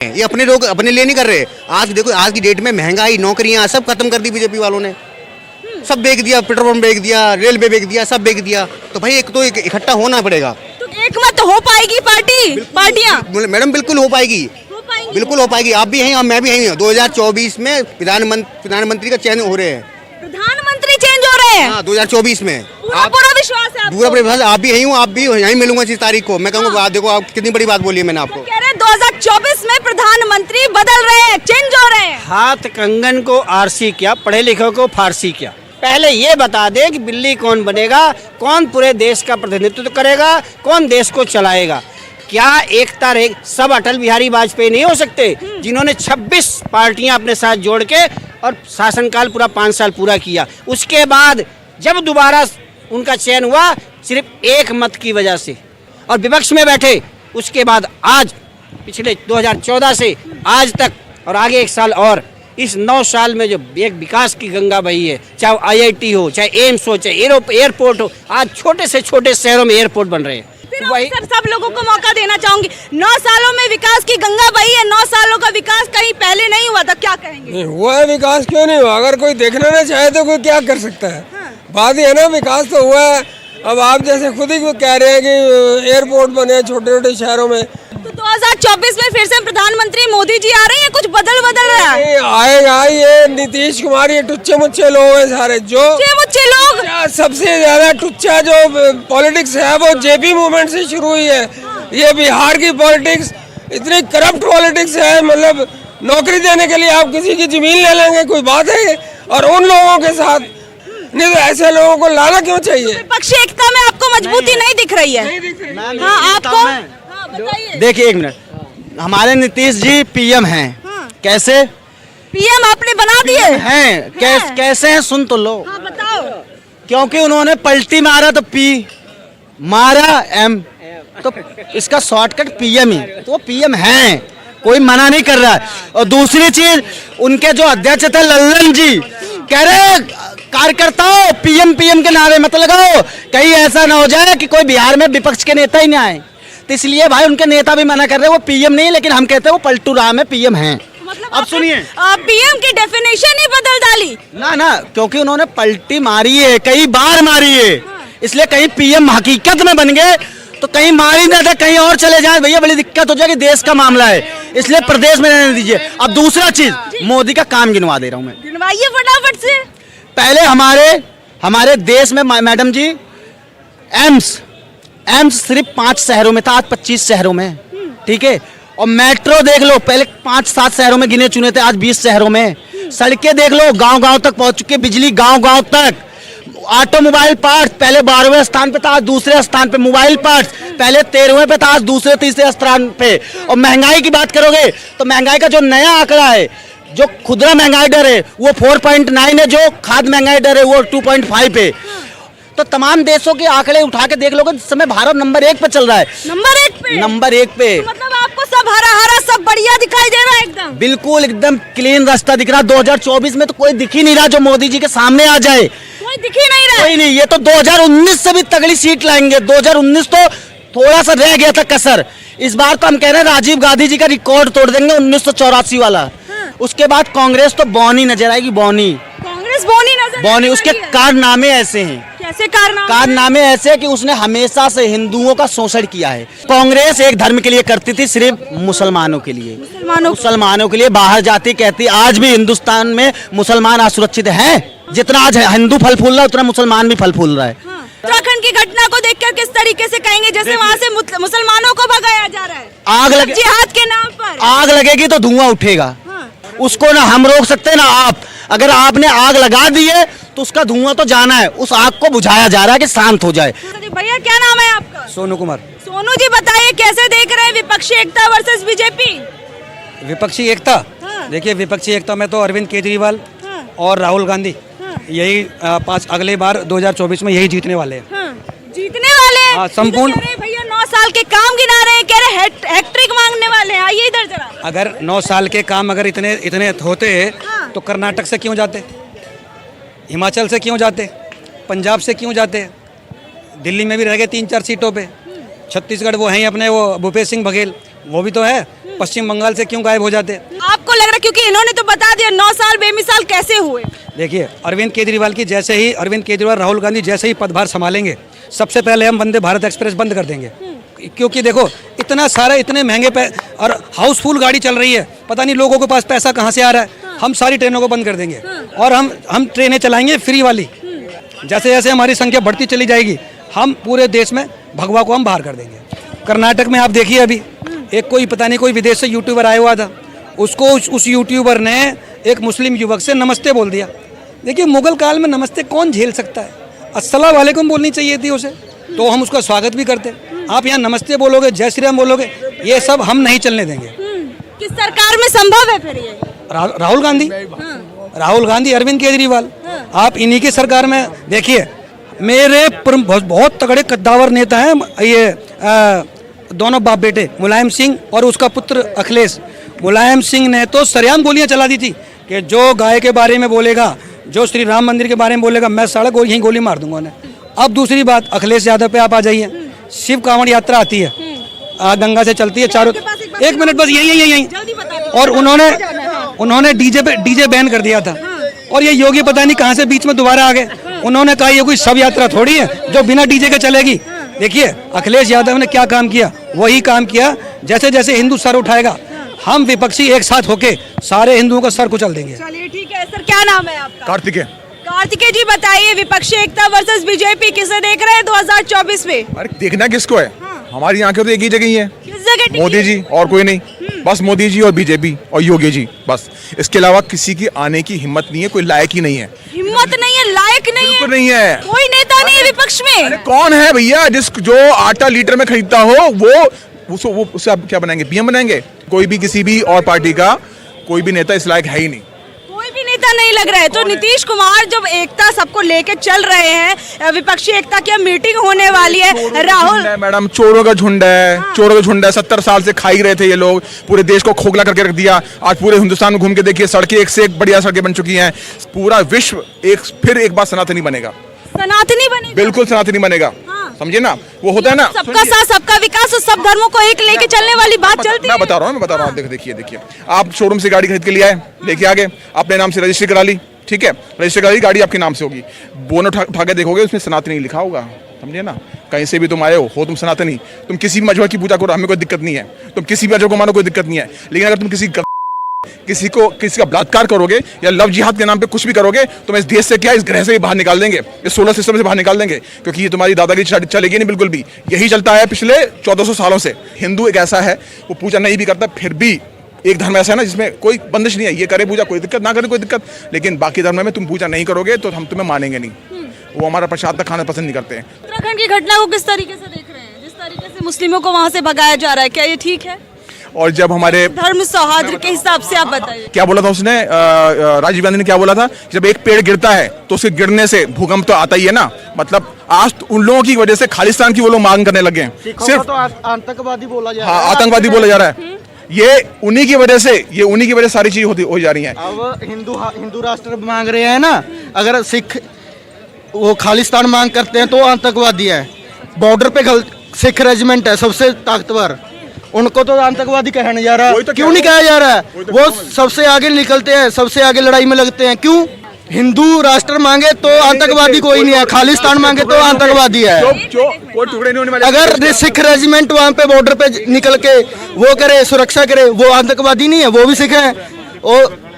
ये अपने लोग अपने लिए नहीं कर रहे। आज देखो, आज की डेट में महंगाई, नौकरियां सब खत्म कर दी बीजेपी वालों ने। सब बेच दिया, पेट्रोल पंप बेच दिया, रेलवे बेच दिया, सब बेच दिया। तो भाई एक तो इकट्ठा होना पड़ेगा। तो एक मत हो पाएगी पार्टियां? मैडम बिल्कुल हो पाएगी, बिल्कुल हो पाएगी। आप भी हैं और मैं भी हैं। 2024 में प्रधानमंत्री का चयन हो रहे हैं। प्रधानमंत्री चेंज हो रहे हैं? हाँ, 2024 में। पूरा विश्वास है आपको? पूरा विश्वास। आप भी यहीं हो, आप भी यहीं मिलूंगा 30 तारीख को। मैं कहूँगा देखो आप कितनी बड़ी बात बोली है मैंने आपको। कह रहे 2024 में प्रधानमंत्री बदल रहे हैं, चेंज हो रहे हैं। हाथ कंगन को आरसी किया, पढ़े लिखे को फारसी किया। पहले ये बता दे कि बिल्ली कौन बनेगा, कौन पूरे देश का प्रतिनिधित्व करेगा, कौन देश को चलाएगा। क्या एकता रहे? सब अटल बिहारी वाजपेयी नहीं हो सकते जिन्होंने 26 पार्टियां अपने साथ जोड़ के और शासनकाल पूरा 5 साल पूरा किया। उसके बाद जब दोबारा उनका चयन हुआ सिर्फ एक मत की वजह से और विपक्ष में बैठे, उसके बाद आज पिछले 2014 से आज तक और आगे 1 साल और, इस 9 साल में जो एक विकास की गंगा बही है, चाहे IIT हो, चाहे एम्स हो, चाहे एयरपोर्ट हो, आज छोटे से छोटे शहरों में एयरपोर्ट बन रहे हैं। वही सब लोगों को मौका देना चाहूंगी। 9 सालों में विकास की गंगा बही है। 9 सालों का विकास कहीं पहले नहीं हुआ था, क्या कहेंगे? नहीं हुआ है विकास, क्यों नहीं हुआ? अगर कोई देखना ना चाहे तो कोई क्या कर सकता है? बात ये है ना, विकास तो हुआ है। अब आप जैसे खुद ही कह रहे हैं कि एयरपोर्ट बने छोटे छोटे शहरों में। तो 2024 में फिर से प्रधानमंत्री मोदी जी आ रहे हैं, कुछ बदल रहा है? आएगा ये नीतीश कुमार, ये टुच्चे मुच्चे लोग हैं सारे। जो मुच्चे लोग, सबसे ज्यादा टुच्चा जो पॉलिटिक्स है वो जेपी मूवमेंट से शुरू हुई है। ये बिहार की पॉलिटिक्स इतनी करप्ट पॉलिटिक्स है, मतलब नौकरी देने के लिए आप किसी की जमीन ले लेंगे, कोई बात है? और उन लोगों के साथ नहीं, तो ऐसे लोगों को लाना क्यों चाहिए? विपक्षी एकता में आपको मजबूती नहीं दिख रही है? हाँ, आपको बताइए। देखिए 1 मिनट, हमारे नीतीश जी PM हैं। कैसे PM आपने बना दिए हैं? कैसे हैं सुन तो लो। बताओ। क्योंकि उन्होंने पलटी मारा तो P, मारा M, तो इसका शॉर्टकट PM ही, तो वो PM हैं, कोई मना नहीं कर रहा है। और दूसरी चीज, उनके जो अध्यक्ष थे लल्लन जी कह रहे कार्यकर्ताओं PM के नारे मत लगाओ, कहीं ऐसा ना हो जाए कि कोई बिहार में विपक्ष के नेता ही ना आए। तो इसलिए भाई उनके नेता भी मना कर रहे हैं, वो PM नहीं, लेकिन हम कहते हैं वो पलटू राम है, PM हैं। मतलब अब सुनिए, PM की डेफिनेशन ही बदल डाली ना, क्योंकि उन्होंने पलटी मारी है, कई बार मारी है, इसलिए कहीं PM हकीकत में बन गए तो कहीं मारी ना था, कहीं और चले जाए, भैया बड़ी दिक्कत हो जाएगी। देश का मामला है, इसलिए प्रदेश में रहने दीजिए। अब दूसरा चीज, मोदी का काम गिनवा दे रहा हूँ मैं, गिनवाइए फटाफट से। पहले हमारे देश में मैडम जी एम्स सिर्फ 5 शहरों में था, आज 25 शहरों में, ठीक है। और मेट्रो देख लो, पहले 5-7 शहरों में गिने चुने थे, आज 20 शहरों में। सड़कें देख लो, गांव तक पहुंच चुकी है, बिजली गांव तक। ऑटोमोबाइल पार्ट्स पहले 12वें स्थान पे था, आज दूसरे स्थान पे। मोबाइल पार्ट्स पहले 13वें पे था, आज दूसरे तीसरे स्थान पे। और महंगाई की बात करोगे तो महंगाई का जो नया आंकड़ा है, जो खुदरा महंगाई दर है वो 4.9 है, जो खाद्य महंगाई दर है वो 2.5 है। तो तमाम देशों के आंकड़े उठा के देख लोगे, इस समय भारत नंबर 1 पे चल रहा है। नंबर 1 पे। तो मतलब आपको सब हरा सब बढ़िया दिखाई दे रहा है? एकदम बिल्कुल, एकदम क्लीन रास्ता दिख रहा। 2024 में तो कोई दिख ही नहीं रहा जो मोदी जी के सामने आ जाए, कोई दिख ही नहीं रहा। कोई नहीं। ये तो 2019 से भी तगड़ी सीट लाएंगे। 2019 तो थोड़ा सा रह गया था कसर, इस बार तो हम कह रहे हैं राजीव गांधी जी का रिकॉर्ड तोड़ देंगे 1984 वाला। उसके बाद कांग्रेस तो बौनी नजर आएगी, कांग्रेस बौनी। उसके कारनामे ऐसे हैं। कैसे कारनामे ऐसे कि उसने हमेशा से हिंदुओं का शोषण किया है। कांग्रेस एक धर्म के लिए करती थी, सिर्फ मुसलमानों के लिए, मुसलमानों के लिए बाहर जाती कहती। आज भी हिंदुस्तान में मुसलमान असुरक्षित हैं। जितना आज हिंदू फल फूल रहा है उतना मुसलमान भी फल फूल रहा है। उत्तराखंड की घटना को देखकर किस तरीके से कहेंगे जैसे वहाँ से मुसलमानों को भगाया जा रहा है? आग लगे, जिहाद के नाम पर आग लगेगी तो धुआं उठेगा। उसको ना हम रोक सकते ना आप। अगर आपने आग लगा दी है तो उसका धुआं तो जाना है, उस आग को बुझाया जा रहा है कि शांत हो जाए। भैया क्या नाम है आपका? सोनू कुमार। सोनू जी बताइए कैसे देख रहे हैं विपक्षी एकता वर्सेस बीजेपी? विपक्षी एकता, देखिए विपक्षी एकता में तो अरविंद केजरीवाल और राहुल गांधी यही अगले बार 2024 में यही जीतने वाले हैं। जीतने वाले हैं? संपूर्ण भैया 9 साल के काम गिना रहे हैं, कह रहे हैट्रिक मांगने वाले हैं। आइए इधर जरा। अगर 9 साल के काम अगर इतने होते तो कर्नाटक से क्यों जाते, हिमाचल से क्यों जाते, पंजाब से क्यों जाते, दिल्ली में भी रह गए 3-4 सीटों पे। छत्तीसगढ़ वो हैं अपने, वो भूपेश सिंह बघेल, वो भी तो है। पश्चिम बंगाल से क्यों गायब हो जाते? आपको लग रहा है क्योंकि इन्होंने तो बता दिया 9 साल बेमिसाल कैसे हुए? देखिए, अरविंद केजरीवाल की जैसे ही अरविंद केजरीवाल राहुल गांधी जैसे ही पदभार संभालेंगे, सबसे पहले हम वंदे भारत एक्सप्रेस बंद कर देंगे। क्योंकि देखो, इतना सारा इतने महंगे और हाउसफुल गाड़ी चल रही है, पता नहीं लोगों के पास पैसा कहाँ से आ रहा है। हम सारी ट्रेनों को बंद कर देंगे और हम ट्रेनें चलाएंगे फ्री वाली। जैसे जैसे हमारी संख्या बढ़ती चली जाएगी, हम पूरे देश में भगवा को हम बाहर कर देंगे। कर्नाटक में आप देखिए, अभी एक कोई पता नहीं कोई विदेश से यूट्यूबर आया हुआ था, उसको उस यूट्यूबर ने एक मुस्लिम युवक से नमस्ते बोल दिया। देखिए, मुगल काल में नमस्ते कौन झेल सकता है? अस्सलाम वालेकुम बोलनी चाहिए थी उसे, तो हम उसका स्वागत भी करते। आप यहाँ नमस्ते बोलोगे, जय श्री राम बोलोगे, ये सब हम नहीं चलने देंगे। किस सरकार में संभव है फिर ये? राहुल गांधी, राहुल गांधी, अरविंद केजरीवाल, आप इन्हीं की सरकार में देखिए। मेरे बहुत तगड़े कद्दावर नेता हैं ये दोनों बाप बेटे, मुलायम सिंह और उसका पुत्र अखिलेश। मुलायम सिंह ने तो सरेआम गोलियां चला दी थी कि जो गाय के बारे में बोलेगा, जो श्री राम मंदिर के बारे में बोलेगा, मैं साला यहीं गोली मार दूंगा उन्हें। अब दूसरी बात, अखिलेश यादव पे आप आ जाइए। शिव कांवड़ यात्रा आती है, गंगा से चलती है चारों। एक मिनट बस, यही और उन्होंने डीजे बैन कर दिया था, और ये योगी पता नहीं कहाँ से बीच में दोबारा आ गए। उन्होंने कहा ये कोई शव यात्रा थोड़ी है जो बिना डीजे के चलेगी। देखिए, अखिलेश यादव ने क्या काम किया, वही काम किया। जैसे जैसे हिंदू सर उठाएगा, हम विपक्षी एक साथ होके सारे हिंदुओं का सर कुचल देंगे। चलिए ठीक है सर, क्या नाम है आपका? कार्तिकेय। कार्तिकेय जी बताइए, विपक्षी एकता वर्सेस बीजेपी किसे देख रहे हैं 2024 में? अरे देखना किसको है? हमारी आंखें तो एक ही जगह ही है, किस जगह टिकी मोदी है? जी, और कोई नहीं। बस मोदी जी और बीजेपी और योगी जी, बस। इसके अलावा किसी की आने की हिम्मत नहीं है, कोई लायक ही नहीं है। हिम्मत नहीं है, लायक नहीं है, बिल्कुल नहीं है। कोई नेता नहीं है विपक्ष में। अरे कौन है भैया जो आटा लीटर में खरीदता हो, वो उससे आप क्या बनाएंगे? पीएम बनाएंगे? कोई भी किसी भी और पार्टी का कोई भी नेता इस लायक है ही नहीं। कोई भी नेता नहीं लग रहा है। तो नीतीश कुमार जब एकता सबको लेके चल रहे हैं, विपक्षी एकता की मीटिंग होने वाली है। राहुल मैडम, चोरों का झुंड है, चोरों का झुंड है। 70 साल से खा ही रहे थे ये लोग, पूरे देश को खोखला करके रख दिया। आज पूरे हिंदुस्तान में घूम के देखिए, सड़कें एक से एक बढ़िया सड़कें बन चुकी हैं। पूरा विश्व एक बार सनातनी बनेगा, सनातनी बनेगा, बिल्कुल सनातनी बनेगा। समझे ना, वो होता है ना, सबका साथ सबका विकास और सब धर्मों को एक लेके चलने वाली बात चलती है। मैं बता रहा हूँ। देखिए, आप शोरूम से गाड़ी खरीद के लिए आए, लेके आ गए, अपने नाम से रजिस्ट्री करा ली, ठीक है, रजिस्टर करा ली, गाड़ी आपके नाम से होगी। बोनट उठा के देखोगे, उसमें सनातनी लिखा होगा। समझे ना, कहीं से भी तुम आए हो तुम सनातनी। तुम किसी भी मजहब की पूजा करो, हमें कोई दिक्कत नहीं है। तुम किसी भी मजहब को मानो, कोई दिक्कत नहीं है। लेकिन अगर तुम किसी का बलात्कार करोगे या लव जिहाद के नाम पे कुछ भी करोगे, तो मैं इस देश से क्या, इस ग्रह से बाहर निकाल देंगे, इस सोलर सिस्टम से बाहर निकाल देंगे। क्योंकि ये तुम्हारी दादागिरी चलेगी नहीं, बिल्कुल भी। यही चलता है पिछले 1400 सालों से। हिंदू एक ऐसा है, वो पूजा नहीं भी करता, फिर भी एक धर्म ऐसा है ना जिसमें कोई बंदिश नहीं है, ये करे पूजा कोई दिक्कत, ना करे कोई दिक्कत। लेकिन बाकी धर्म में तुम पूजा नहीं करोगे तो हम तुम्हें मानेंगे नहीं। वो हमारा प्रसाद तक खाना पसंद नहीं करते हैं। उत्तराखंड की घटना को किस तरीके से देख रहे हैं? जिस तरीके से मुस्लिमों को वहाँ से भगाया जा रहा है, क्या ये ठीक है? और जब हमारे धर्म सौहार्द के हिसाब से आप बताइए। क्या बोला था उसने, राजीव गांधी ने क्या बोला था, जब एक पेड़ गिरता है तो उसके गिरने से भूकंप तो आता ही है ना। मतलब आज तो उन लोगों की वजह से खालिस्तान की वो लोग मांग करने लगे हैं। सिर्फ तो आतंकवादी बोला जा रहा है। हाँ, आतंकवादी बोला जा रहा है। ये उन्हीं की वजह से सारी चीज हो जा रही है। अब हिंदू राष्ट्र मांग रहे हैं ना, अगर सिख वो खालिस्तान मांग करते हैं तो आतंकवादी है। बॉर्डर पे सिख रेजिमेंट है सबसे ताकतवर, उनको तो आतंकवादी कहने जा रहा है। तो क्यों नहीं कहा जा रहा है? वो सबसे आगे निकलते हैं, सबसे आगे लड़ाई में लगते हैं। क्यों? हिंदू राष्ट्र मांगे तो आतंकवादी कोई नहीं है, खालिस्तान मांगे तो आतंकवादी है। कोई टुकड़े नहीं होने वाले। अगर सिख रेजिमेंट वहाँ पे बॉर्डर पे निकल के वो करे, सुरक्षा करे, वो आतंकवादी नहीं है, वो भी सिख है।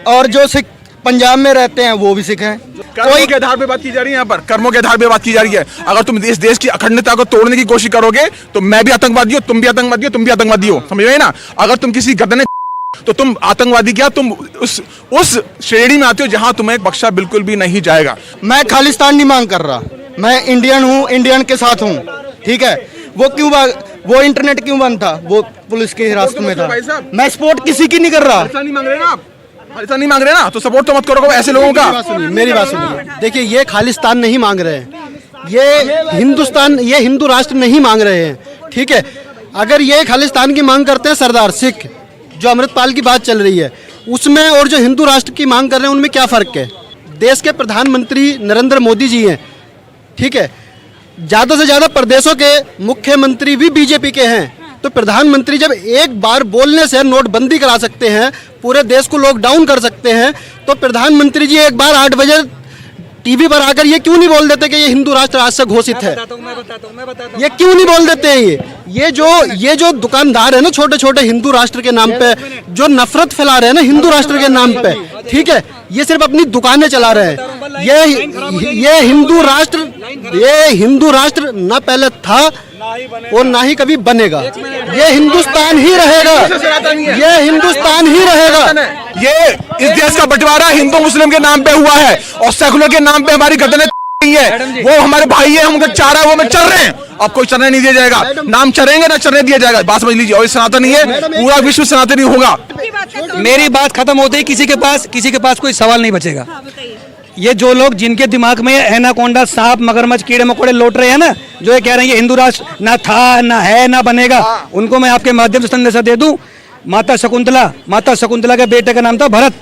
और जो सिख पंजाब में रहते हैं वो भी सिख हैं। कर्मों के आधार पे बात की जा रही है, यहाँ पर कर्मों के आधार पे बात की जा रही है। अगर तुम इस देश की अखंडता को तोड़ने की कोशिश करोगे तो मैं भी आतंकवादी हूँ, तुम भी आतंकवादी हो, तुम भी आतंकवादी हो। समझ रहे ना? अगर तुम किसी गदने तो तुम आतंकवादी क्या, तुम उस श्रेणी में आते हो जहां तुम्हें बख्शा बिल्कुल भी नहीं जाएगा। मैं खालिस्तान नहीं मांग कर रहा, मैं इंडियन हूँ, इंडियन के साथ हूँ, ठीक है। वो इंटरनेट क्यों बंद था? वो पुलिस के हिरासत में था। मैं सपोर्ट किसी की नहीं कर रहा। ऐसा नहीं मांग रहे ना आप, ऐसा नहीं मांग रहे ना, तो सपोर्ट तो मत करो ऐसे लोगों का। मेरी बात सुनिए, देखिए ये खालिस्तान नहीं मांग रहे हैं, ये हिंदुस्तान, ये हिंदू राष्ट्र नहीं मांग रहे हैं, ठीक है। अगर ये खालिस्तान की मांग करते हैं सरदार सिख, जो अमृतपाल की बात चल रही है उसमें, और जो हिंदू राष्ट्र की मांग कर रहे हैं उनमें क्या फ़र्क है? देश के प्रधानमंत्री नरेंद्र मोदी जी हैं, ठीक है। ज़्यादा से ज़्यादा प्रदेशों के मुख्यमंत्री भी बीजेपी के हैं, तो प्रधानमंत्री जब एक बार बोलने से नोटबंदी करा सकते हैं, पूरे देश को लॉकडाउन कर सकते हैं, तो प्रधानमंत्री जी एक बार 8 बजे टीवी पर आकर ये क्यों नहीं बोल देते कि ये हिंदू राष्ट्र आज से घोषित है? ये क्यों नहीं बोल देते हैं? ये जो दुकानदार है ना छोटे छोटे हिंदू राष्ट्र के नाम पे जो नफरत फैला रहे हैं ना हिंदू राष्ट्र के नाम पे, ठीक है, ये सिर्फ अपनी दुकानें चला रहे हैं। ये हिंदू राष्ट्र न पहले था और ना ही कभी बनेगा। ये हिंदुस्तान ही रहेगा, ये हिंदुस्तान ही रहेगा। ये इस देश का बंटवारा हिंदू मुस्लिम के नाम पे हुआ है और सेकुलर के नाम पे हमारी गर्दनें नहीं है। वो हमारे भाई है, उनका चारा वो में चल रहे हैं, अब कोई चरने नहीं दिया जाएगा। नाम चरेंगे ना चरने दिया जाएगा, बात समझ लीजिए। और सनातनी है, पूरा विश्व सनातनी होगा। मेरी बात खत्म होते ही किसी के पास कोई सवाल नहीं बचेगा। ये जो लोग जिनके दिमाग में एनाकोंडा, सांप, मगरमच्छ, कीड़े मकोड़े लौट रहे हैं ना, जो ये कह रहे हैं ये हिंदू राष्ट्र ना था, ना है, ना बनेगा, उनको मैं आपके माध्यम से संदेशा दे दूं। माता शकुंतला के बेटे का नाम था भरत,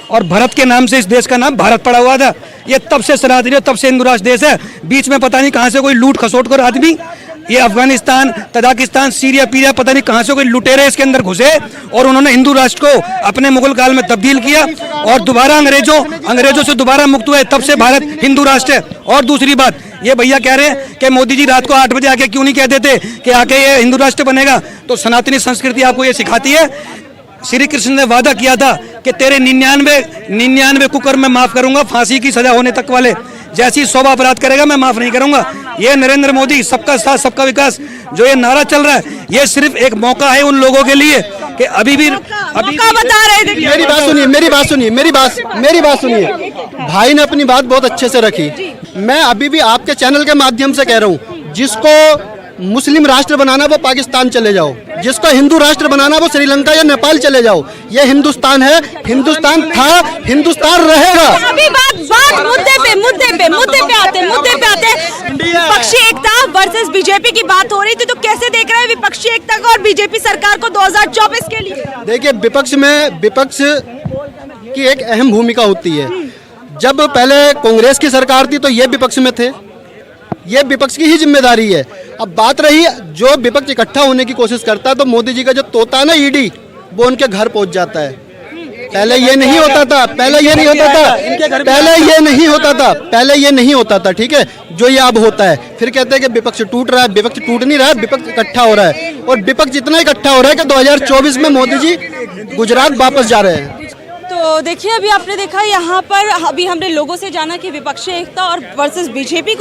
और भरत के नाम से इस देश का नाम भारत पड़ा हुआ था। ये तब से सनातनी, तब से हिंदू राष्ट्र देश है। बीच में पता नहीं कहां से कोई लूट खसोट कर आदमी, ये अफगानिस्तान, तजाकिस्तान, सीरिया पीरिया, पता नहीं कहां से कोई लुटेरे इसके अंदर घुसे और उन्होंने हिंदू राष्ट्र को अपने मुगल काल में तब्दील किया और दोबारा अंग्रेजों से दोबारा मुक्त हुए। तब से भारत हिंदू राष्ट्र है। और दूसरी बात, ये भैया कह रहे हैं कि मोदी जी रात को 8 बजे आके क्यों नहीं कह देते कि आके ये हिंदू राष्ट्र बनेगा। तो सनातनी संस्कृति आपको ये सिखाती है। श्री कृष्ण ने वादा किया था कि तेरे 99 कुकर्म मैं माफ करूंगा, फांसी की सजा होने तक वाले। जैसी 100 अपराध करेगा मैं माफ नहीं करूंगा। ये नरेंद्र मोदी सबका साथ सबका विकास जो ये नारा चल रहा है, ये सिर्फ एक मौका है उन लोगों के लिए कि अभी बता रहे थे। मेरी बात सुनिए। भाई ने अपनी बात बहुत अच्छे से रखी। मैं अभी भी आपके चैनल के माध्यम से कह रहा हूँ, जिसको मुस्लिम राष्ट्र बनाना वो पाकिस्तान चले जाओ, जिसको हिंदू राष्ट्र बनाना वो श्रीलंका या नेपाल चले जाओ। ये हिंदुस्तान है, हिंदुस्तान था, हिंदुस्तान रहेगा। अभी बात मुद्दे पे आते विपक्षी एकता वर्सेस बीजेपी की बात हो रही थी, तो कैसे देख रहे हैं विपक्षी एकता को और बीजेपी सरकार को 2024 के लिए? देखिए, विपक्ष की एक अहम भूमिका होती है। जब पहले कांग्रेस की सरकार थी तो ये विपक्ष में थे, ये विपक्ष की ही जिम्मेदारी है। अब बात रही जो विपक्ष इकट्ठा होने की कोशिश करता है, तो मोदी जी का जो तोता है ना ईडी, वो उनके घर पहुंच जाता है। पहले ये नहीं होता था, पहले ये नहीं होता था, ठीक है, जो ये अब होता है। फिर कहते हैं कि विपक्ष टूट रहा है, विपक्ष टूट नहीं रहा है, विपक्ष इकट्ठा हो रहा है। और विपक्ष इतना इकट्ठा हो रहा है कि 2024 में मोदी जी गुजरात वापस जा रहे हैं। तो देखिए, अभी आपने देखा यहाँ पर, अभी हमने लोगों से जाना कि विपक्षी एकता और वर्सेस बीजेपी